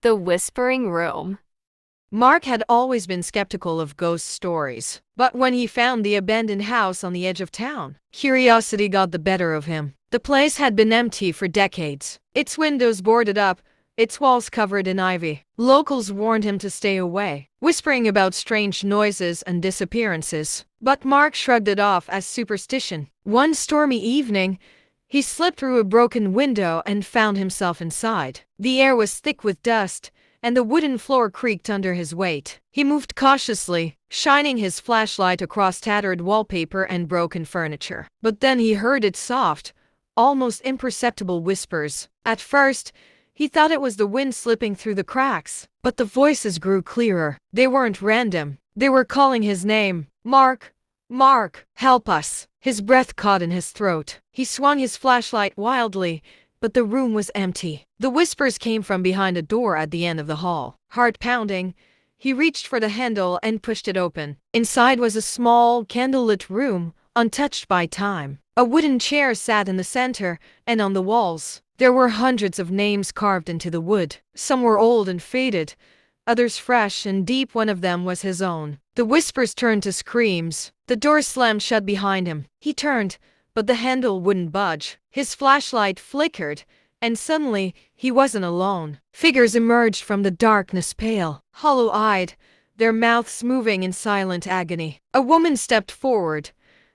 The Whispering Room. Mark had always been skeptical of ghost stories, but when he found the abandoned house on the edge of town, curiosity got the better of him. The place had been empty for decades, its windows boarded up, its walls covered in ivy. Locals warned him to stay away, whispering about strange noises and disappearances, but Mark shrugged it off as superstition. One stormy evening, he slipped through a broken window and found himself inside. The air was thick with dust, and the wooden floor creaked under his weight. He moved cautiously, shining his flashlight across tattered wallpaper and broken furniture. But then he heard its soft, almost imperceptible whispers. At first, he thought it was the wind slipping through the cracks, but the voices grew clearer. They weren't random. They were calling his name. Mark! Mark! Help us! His breath caught in his throat. He swung his flashlight wildly, but the room was empty. The whispers came from behind a door at the end of the hall. Heart pounding, he reached for the handle and pushed it open. Inside was a small, candlelit room, untouched by time. A wooden chair sat in the center, and on the walls, there were hundreds of names carved into the wood. Some were old and faded, others fresh and deep. One of them was his own. The whispers turned to screams. The door slammed shut behind him. He turned, but the handle wouldn't budge. His flashlight flickered, and suddenly he wasn't alone. Figures emerged from the darkness, pale, hollow-eyed, their mouths moving in silent agony. A woman stepped forward,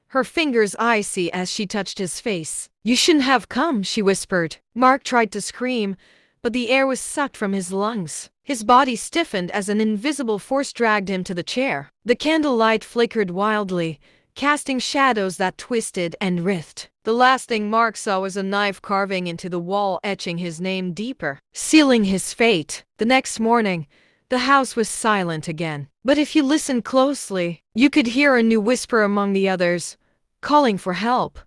her fingers icy as she touched his face. "You shouldn't have come," she whispered. Mark tried to scream, but the air was sucked from his lungs. His body stiffened as an invisible force dragged him to the chair. The candlelight flickered wildly, casting shadows that twisted and writhed. The last thing Mark saw was a knife carving into the wall, etching his name deeper, sealing his fate. The next morning, the house was silent again. But if you listened closely, you could hear a new whisper among the others, calling for help.